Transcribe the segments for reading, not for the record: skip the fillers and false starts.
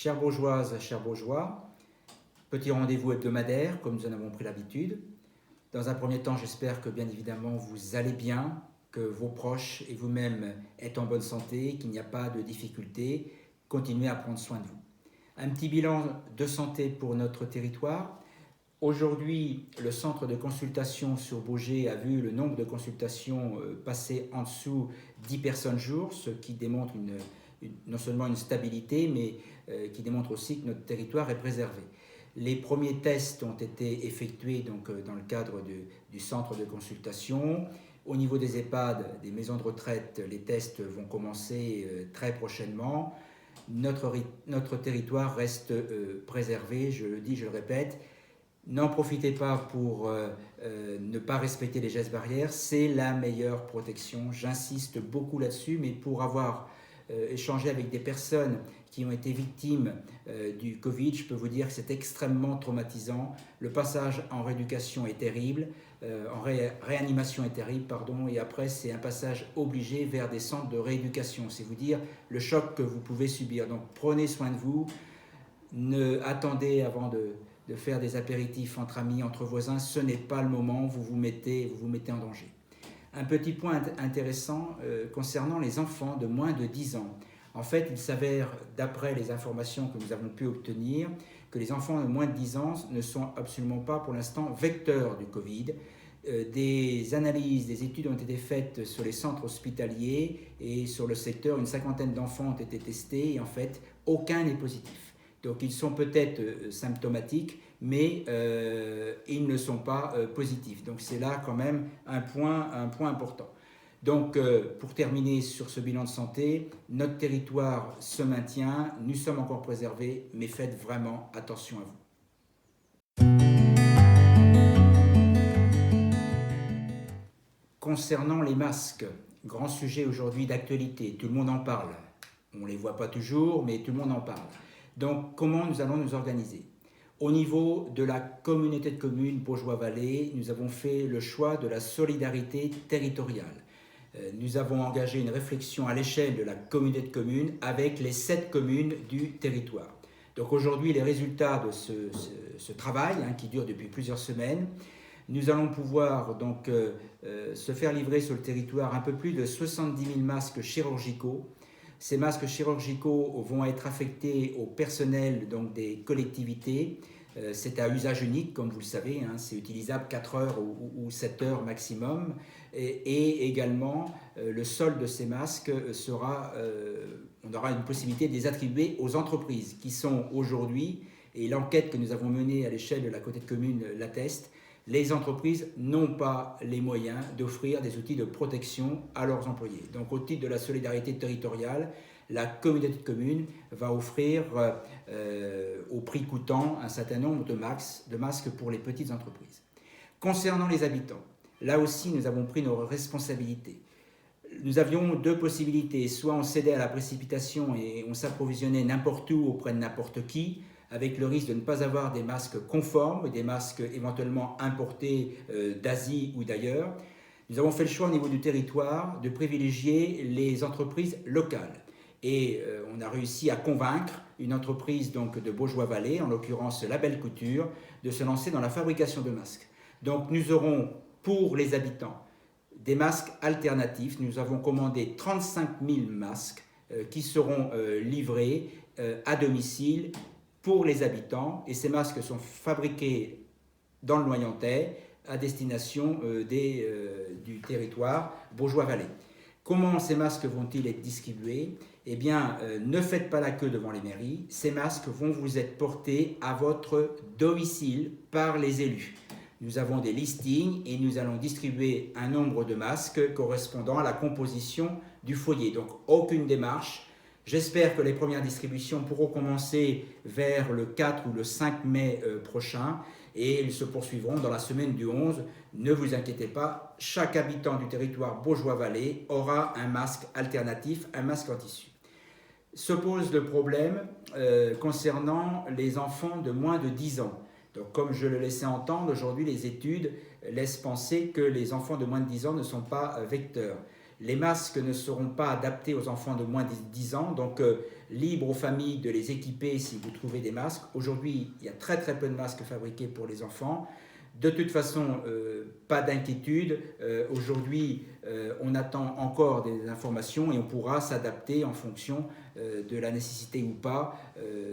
Chères bourgeoises, chers bourgeois, petit rendez-vous hebdomadaire, comme nous en avons pris l'habitude. Dans un premier temps, j'espère que bien évidemment vous allez bien, que vos proches et vous-même êtes en bonne santé, qu'il n'y a pas de difficultés. Continuez à prendre soin de vous. Un petit bilan de santé pour notre territoire. Aujourd'hui, le centre de consultation sur Baugé a vu le nombre de consultations passer en dessous 10 personnes jour, ce qui démontre non seulement une stabilité, mais qui démontre aussi que notre territoire est préservé. Les premiers tests ont été effectués dans le cadre du centre de consultation. Au niveau des EHPAD, des maisons de retraite, les tests vont commencer très prochainement. Notre territoire reste préservé, je le dis, je le répète. N'en profitez pas pour ne pas respecter les gestes barrières, c'est la meilleure protection. J'insiste beaucoup là-dessus, mais pour avoir échangé avec des personnes qui ont été victimes du Covid, je peux vous dire que c'est extrêmement traumatisant. Le passage en rééducation est terrible, en réanimation est terrible, pardon, et après c'est un passage obligé vers des centres de rééducation. C'est vous dire le choc que vous pouvez subir. Donc prenez soin de vous, attendez avant de faire des apéritifs entre amis, entre voisins, ce n'est pas le moment, vous vous mettez en danger. Un petit point intéressant concernant les enfants de moins de 10 ans. En fait, il s'avère, d'après les informations que nous avons pu obtenir, que les enfants de moins de 10 ans ne sont absolument pas pour l'instant vecteurs du Covid. Des analyses, des études ont été faites sur les centres hospitaliers et sur le secteur, une cinquantaine d'enfants ont été testés et en fait, aucun n'est positif. Donc ils sont peut-être symptomatiques, mais ils ne sont pas positifs. Donc c'est là quand même un point important. Donc pour terminer sur ce bilan de santé, notre territoire se maintient, nous sommes encore préservés, mais faites vraiment attention à vous. Concernant les masques, grand sujet aujourd'hui d'actualité, tout le monde en parle. On ne les voit pas toujours, mais tout le monde en parle. Donc, comment nous allons nous organiser? Au niveau de la communauté de communes Baugeois-Vallée, nous avons fait le choix de la solidarité territoriale. Nous avons engagé une réflexion à l'échelle de la communauté de communes avec les 7 communes du territoire. Donc aujourd'hui, les résultats de ce travail, qui dure depuis plusieurs semaines, nous allons pouvoir donc se faire livrer sur le territoire un peu plus de 70 000 masques chirurgicaux. Ces masques chirurgicaux vont être affectés au personnel donc, des collectivités. C'est à usage unique, comme vous le savez, c'est utilisable 4 heures ou 7 heures maximum. Et également, le solde de ces masques sera, on aura une possibilité de les attribuer aux entreprises qui sont aujourd'hui, et l'enquête que nous avons menée à l'échelle de la communauté de communes l'atteste, les entreprises n'ont pas les moyens d'offrir des outils de protection à leurs employés. Donc au titre de la solidarité territoriale, la communauté de communes va offrir au prix coûtant un certain nombre de masques pour les petites entreprises. Concernant les habitants, là aussi nous avons pris nos responsabilités. Nous avions 2 possibilités, soit on cédait à la précipitation et on s'approvisionnait n'importe où auprès de n'importe qui, avec le risque de ne pas avoir des masques conformes, des masques éventuellement importés d'Asie ou d'ailleurs. Nous avons fait le choix au niveau du territoire de privilégier les entreprises locales. Et on a réussi à convaincre une entreprise donc, de Baugeois-Vallée, en l'occurrence La Belle Couture, de se lancer dans la fabrication de masques. Donc nous aurons pour les habitants des masques alternatifs. Nous avons commandé 35 000 masques qui seront livrés à domicile pour les habitants, et ces masques sont fabriqués dans le Noyentais à destination du territoire Baugeois-Vallée. Comment ces masques vont-ils être distribués? Eh bien, ne faites pas la queue devant les mairies, ces masques vont vous être portés à votre domicile par les élus. Nous avons des listings et nous allons distribuer un nombre de masques correspondant à la composition du foyer. Donc, aucune démarche. J'espère que les premières distributions pourront commencer vers le 4 ou le 5 mai prochain et ils se poursuivront dans la semaine du 11. Ne vous inquiétez pas, chaque habitant du territoire Baugeois-Vallée aura un masque alternatif, un masque en tissu. Se pose le problème concernant les enfants de moins de 10 ans. Donc, comme je le laissais entendre, aujourd'hui les études laissent penser que les enfants de moins de 10 ans ne sont pas vecteurs. Les masques ne seront pas adaptés aux enfants de moins de 10 ans, donc libre aux familles de les équiper si vous trouvez des masques. Aujourd'hui, il y a très très peu de masques fabriqués pour les enfants. De toute façon, pas d'inquiétude. Aujourd'hui, on attend encore des informations et on pourra s'adapter en fonction de la nécessité ou pas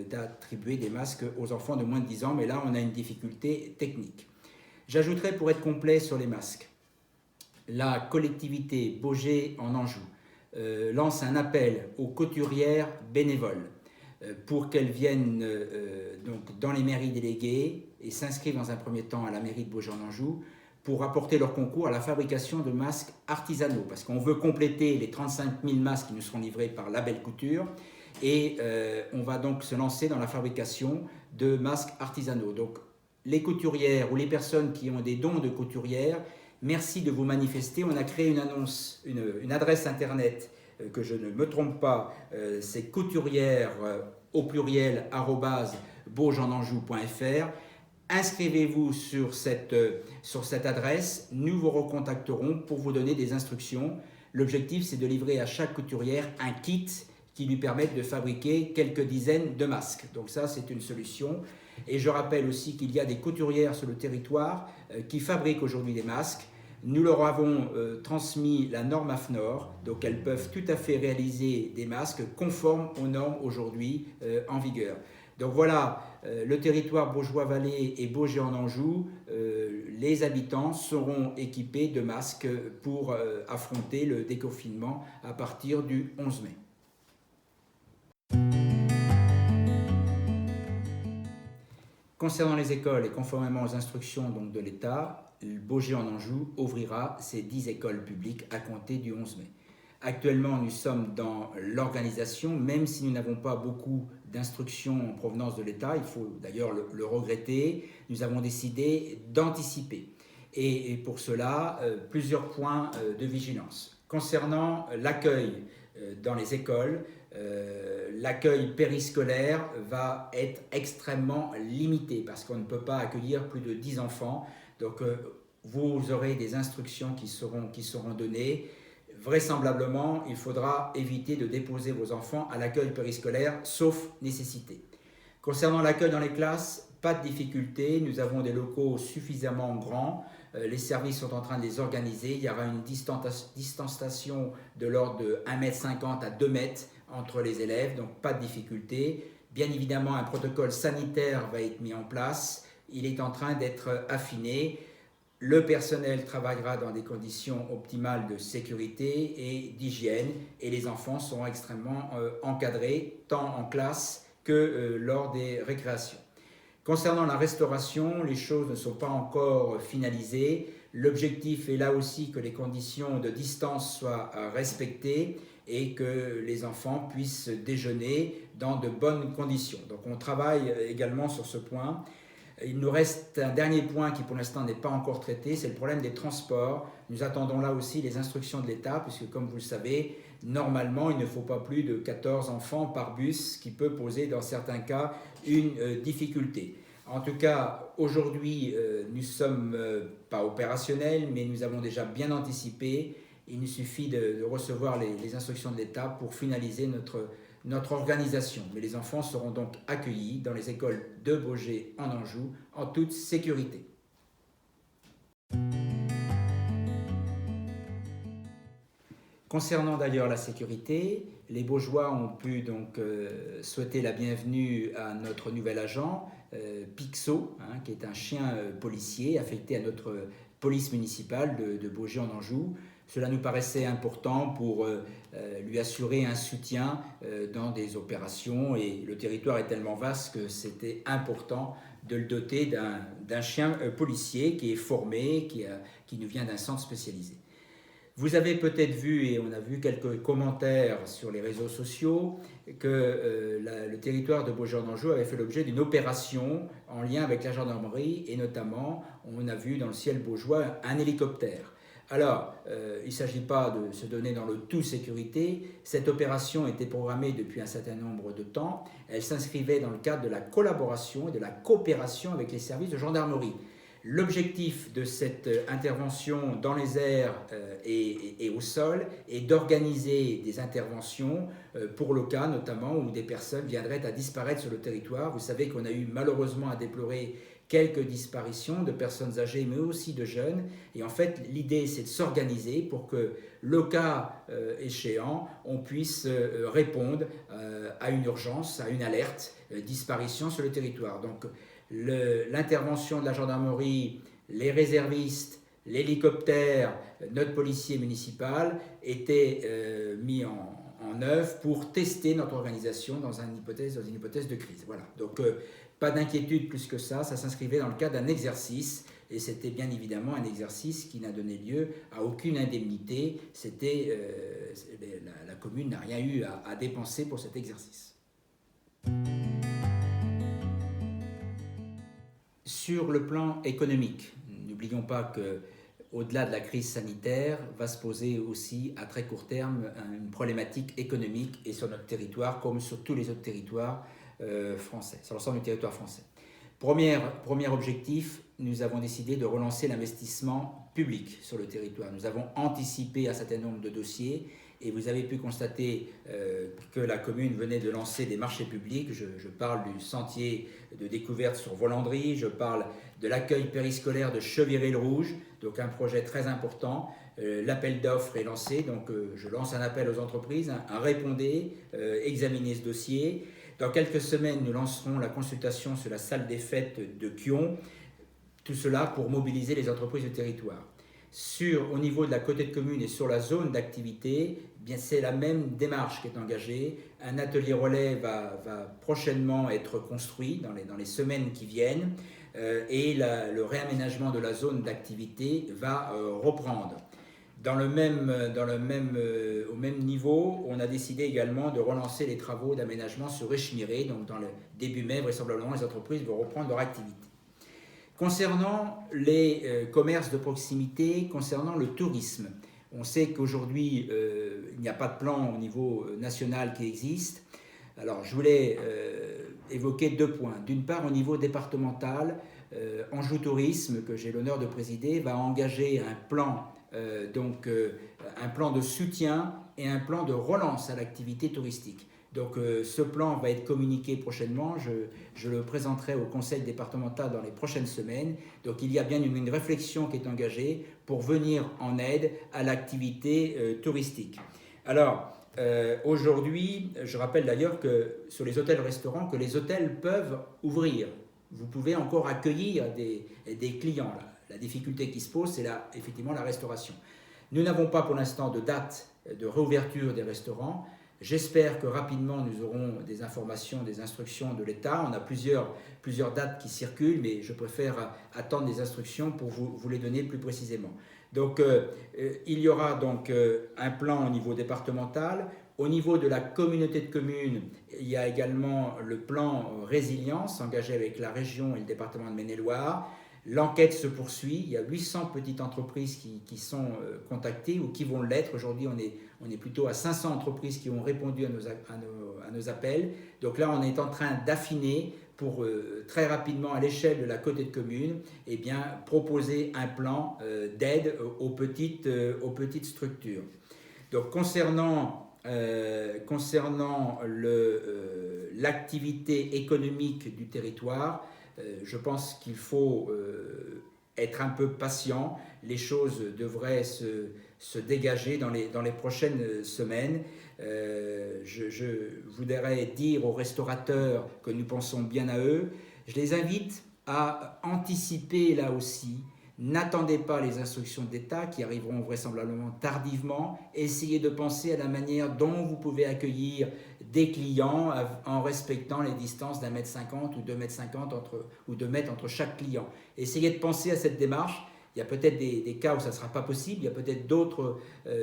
d'attribuer des masques aux enfants de moins de 10 ans. Mais là, on a une difficulté technique. J'ajouterai pour être complet sur les masques. La collectivité Baugé en Anjou lance un appel aux couturières bénévoles pour qu'elles viennent donc dans les mairies déléguées et s'inscrivent dans un premier temps à la mairie de Baugé en Anjou pour apporter leur concours à la fabrication de masques artisanaux, parce qu'on veut compléter les 35 000 masques qui nous seront livrés par Label Couture, et on va donc se lancer dans la fabrication de masques artisanaux. Donc les couturières ou les personnes qui ont des dons de couturières, merci de vous manifester. On a créé une annonce, une adresse internet, que je ne me trompe pas, c'est couturière au pluriel @baugenanjou.fr. Inscrivez-vous sur cette adresse, nous vous recontacterons pour vous donner des instructions. L'objectif, c'est de livrer à chaque couturière un kit qui lui permette de fabriquer quelques dizaines de masques. Donc ça, c'est une solution. Et je rappelle aussi qu'il y a des couturières sur le territoire qui fabriquent aujourd'hui des masques. Nous leur avons transmis la norme AFNOR, donc elles peuvent tout à fait réaliser des masques conformes aux normes aujourd'hui en vigueur. Donc voilà, le territoire Baugeois-Vallée et Baugé en Anjou, les habitants seront équipés de masques pour affronter le déconfinement à partir du 11 mai. Concernant les écoles et conformément aux instructions donc, de l'État, Baugé en Anjou ouvrira ses 10 écoles publiques à compter du 11 mai. Actuellement, nous sommes dans l'organisation, même si nous n'avons pas beaucoup d'instructions en provenance de l'État, il faut d'ailleurs le regretter, nous avons décidé d'anticiper. Et pour cela, plusieurs points de vigilance. Concernant l'accueil dans les écoles, l'accueil périscolaire va être extrêmement limité parce qu'on ne peut pas accueillir plus de 10 enfants. Donc vous aurez des instructions qui seront données. Vraisemblablement, il faudra éviter de déposer vos enfants à l'accueil périscolaire, sauf nécessité. Concernant l'accueil dans les classes, pas de difficulté, nous avons des locaux suffisamment grands, les services sont en train de les organiser, il y aura une distanciation de l'ordre de 1,50 m à 2 m entre les élèves, donc pas de difficulté. Bien évidemment, un protocole sanitaire va être mis en place, il est en train d'être affiné. Le personnel travaillera dans des conditions optimales de sécurité et d'hygiène et les enfants seront extrêmement encadrés tant en classe que lors des récréations. Concernant la restauration, les choses ne sont pas encore finalisées. L'objectif est là aussi que les conditions de distance soient respectées et que les enfants puissent déjeuner dans de bonnes conditions. Donc on travaille également sur ce point. Il nous reste un dernier point qui pour l'instant n'est pas encore traité, c'est le problème des transports. Nous attendons là aussi les instructions de l'État, puisque comme vous le savez, normalement il ne faut pas plus de 14 enfants par bus, ce qui peut poser dans certains cas une difficulté. En tout cas, aujourd'hui, nous ne sommes pas opérationnels, mais nous avons déjà bien anticipé. Il nous suffit de recevoir les instructions de l'État pour finaliser notre organisation. Mais les enfants seront donc accueillis dans les écoles de Baugé en Anjou en toute sécurité. Concernant d'ailleurs la sécurité, les Baugeois ont pu donc souhaiter la bienvenue à notre nouvel agent, Pixo, qui est un chien policier affecté à notre police municipale de Baugé en Anjou. Cela nous paraissait important pour lui assurer un soutien dans des opérations et le territoire est tellement vaste que c'était important de le doter d'un chien policier qui est formé, qui nous vient d'un centre spécialisé. Vous avez peut-être vu, et on a vu quelques commentaires sur les réseaux sociaux, que le territoire de Baugé en Anjou avait fait l'objet d'une opération en lien avec la gendarmerie et notamment, on a vu dans le ciel baugeois un hélicoptère. Alors, il ne s'agit pas de se donner dans le tout sécurité. Cette opération était programmée depuis un certain nombre de temps. Elle s'inscrivait dans le cadre de la collaboration et de la coopération avec les services de gendarmerie. L'objectif de cette intervention dans les airs et au sol est d'organiser des interventions pour le cas notamment où des personnes viendraient à disparaître sur le territoire. Vous savez qu'on a eu malheureusement à déplorer quelques disparitions de personnes âgées mais aussi de jeunes. Et en fait, l'idée c'est de s'organiser pour que le cas échéant, on puisse répondre à une urgence, à une alerte, disparition sur le territoire. Donc l'intervention de la gendarmerie, les réservistes, l'hélicoptère, notre policier municipal étaient mis en œuvre pour tester notre organisation dans une hypothèse de crise. Voilà. Donc pas d'inquiétude plus que ça s'inscrivait dans le cadre d'un exercice et c'était bien évidemment un exercice qui n'a donné lieu à aucune indemnité. La commune n'a rien eu à dépenser pour cet exercice. Sur le plan économique, n'oublions pas que au-delà de la crise sanitaire, va se poser aussi à très court terme une problématique économique et sur notre territoire comme sur tous les autres territoires français, sur l'ensemble du territoire français. Premier objectif, nous avons décidé de relancer l'investissement public sur le territoire. Nous avons anticipé un certain nombre de dossiers et vous avez pu constater que la commune venait de lancer des marchés publics. Je parle du sentier de découverte sur Volandry, je parle de l'accueil périscolaire de Cheviré-le-Rouge, donc un projet très important. L'appel d'offres est lancé, donc je lance un appel aux entreprises, répondez, examinez ce dossier. Dans quelques semaines, nous lancerons la consultation sur la salle des fêtes de Kion, tout cela pour mobiliser les entreprises du territoire. Au niveau de la côté de commune et sur la zone d'activité, c'est la même démarche qui est engagée. Un atelier relais va prochainement être construit dans les semaines qui viennent et le réaménagement de la zone d'activité va reprendre. Au même niveau, on a décidé également de relancer les travaux d'aménagement sur Échemiré. Donc dans le début mai, vraisemblablement, les entreprises vont reprendre leur activité. Concernant les commerces de proximité, concernant le tourisme, on sait qu'aujourd'hui, il n'y a pas de plan au niveau national qui existe. Alors, je voulais évoquer 2 points. D'une part, au niveau départemental, Anjou Tourisme, que j'ai l'honneur de présider, va engager un plan de soutien et un plan de relance à l'activité touristique. Donc ce plan va être communiqué prochainement, je le présenterai au conseil départemental dans les prochaines semaines. Donc il y a bien une réflexion qui est engagée pour venir en aide à l'activité touristique. Alors aujourd'hui, je rappelle d'ailleurs que sur les hôtels-restaurants, que les hôtels peuvent ouvrir. Vous pouvez encore accueillir des clients. La difficulté qui se pose, c'est effectivement la restauration. Nous n'avons pas pour l'instant de date de réouverture des restaurants. J'espère que rapidement nous aurons des informations, des instructions de l'État. On a plusieurs dates qui circulent, mais je préfère attendre des instructions pour vous les donner plus précisément. Donc il y aura donc un plan au niveau départemental. Au niveau de la communauté de communes, il y a également le plan résilience engagé avec la région et le département de Maine-et-Loire. L'enquête se poursuit, il y a 800 petites entreprises qui sont contactées ou qui vont l'être. Aujourd'hui, on est plutôt à 500 entreprises qui ont répondu à nos appels. Donc là, on est en train d'affiner pour très rapidement, à l'échelle de la côté de commune, proposer un plan d'aide aux petites structures. Donc concernant l'activité économique du territoire, je pense qu'il faut être un peu patient. Les choses devraient se dégager dans les prochaines semaines. Je voudrais dire aux restaurateurs que nous pensons bien à eux. Je les invite à anticiper là aussi. N'attendez pas les instructions d'État qui arriveront vraisemblablement tardivement. Essayez de penser à la manière dont vous pouvez accueillir des clients en respectant les distances d'1,50 m ou 2,50 m ou 2 mètres entre chaque client. Essayez de penser à cette démarche. Il y a peut-être des cas où ça ne sera pas possible. Il y a peut-être d'autres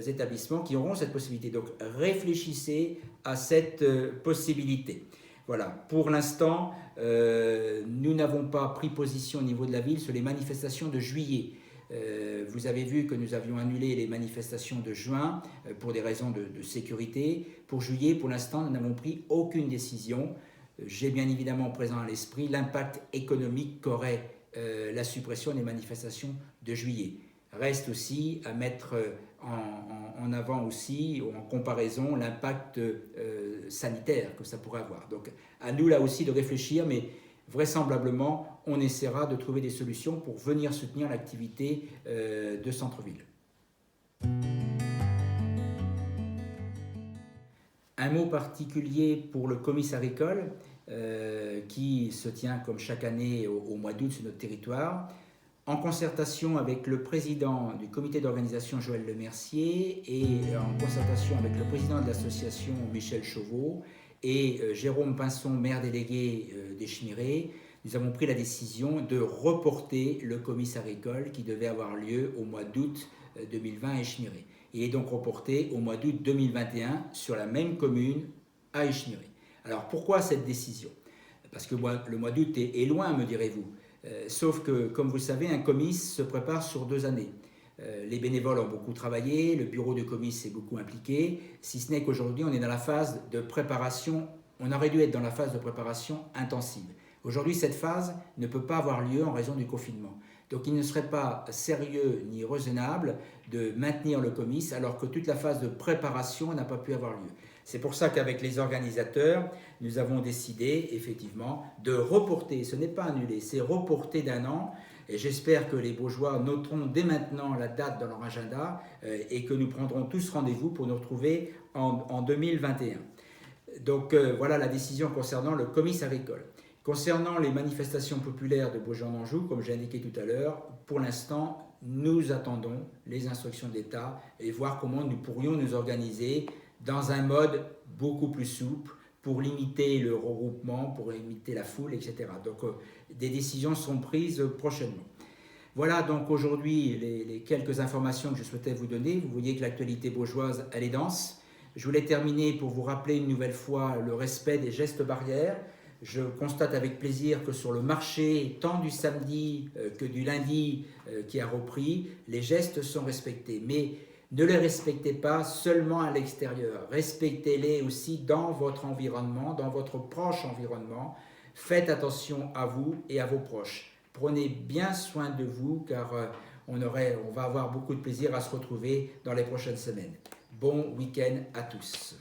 établissements qui auront cette possibilité. Donc réfléchissez à cette possibilité. Voilà, pour l'instant, nous n'avons pas pris position au niveau de la ville sur les manifestations de juillet. Vous avez vu que nous avions annulé les manifestations de juin pour des raisons de sécurité. Pour juillet, pour l'instant, nous n'avons pris aucune décision. J'ai bien évidemment présent à l'esprit l'impact économique qu'aurait la suppression des manifestations de juillet. Reste aussi à mettre en avant aussi, ou en comparaison, l'impact sanitaire que ça pourrait avoir. Donc à nous là aussi de réfléchir, mais vraisemblablement on essaiera de trouver des solutions pour venir soutenir l'activité de centre-ville. Un mot particulier pour le comice agricole qui se tient comme chaque année au mois d'août sur notre territoire, en concertation avec le président du comité d'organisation Joël Lemercier et en concertation avec le président de l'association Michel Chauveau et Jérôme Pinson, maire délégué d'Échmiré, nous avons pris la décision de reporter le comice agricole qui devait avoir lieu au mois d'août 2020 à Échmiré. Il est donc reporté au mois d'août 2021 sur la même commune à Échmiré. Alors pourquoi cette décision? Parce que le mois d'août est loin, me direz-vous. Sauf que, comme vous le savez, un comice se prépare sur 2 années. Les bénévoles ont beaucoup travaillé, le bureau de comice est beaucoup impliqué, si ce n'est qu'aujourd'hui on est dans la phase de préparation, on aurait dû être dans la phase de préparation intensive. Aujourd'hui, cette phase ne peut pas avoir lieu en raison du confinement. Donc il ne serait pas sérieux ni raisonnable de maintenir le comice alors que toute la phase de préparation n'a pas pu avoir lieu. C'est pour ça qu'avec les organisateurs, nous avons décidé effectivement de reporter, ce n'est pas annulé, c'est reporter d'1 an. Et j'espère que les Baugeois noteront dès maintenant la date dans leur agenda et que nous prendrons tous rendez-vous pour nous retrouver en 2021. Donc voilà la décision concernant le comice agricole. Concernant les manifestations populaires de Beaugency-en-Anjou, comme j'ai indiqué tout à l'heure, pour l'instant, nous attendons les instructions de l'État et voir comment nous pourrions nous organiser dans un mode beaucoup plus souple pour limiter le regroupement, pour limiter la foule, etc. Donc des décisions seront prises prochainement. Voilà donc aujourd'hui les quelques informations que je souhaitais vous donner. Vous voyez que l'actualité baugeoise, elle est dense. Je voulais terminer pour vous rappeler une nouvelle fois le respect des gestes barrières. Je constate avec plaisir que sur le marché, tant du samedi que du lundi qui a repris, les gestes sont respectés. Mais ne les respectez pas seulement à l'extérieur, respectez-les aussi dans votre environnement, dans votre proche environnement. Faites attention à vous et à vos proches. Prenez bien soin de vous car on va avoir beaucoup de plaisir à se retrouver dans les prochaines semaines. Bon week-end à tous.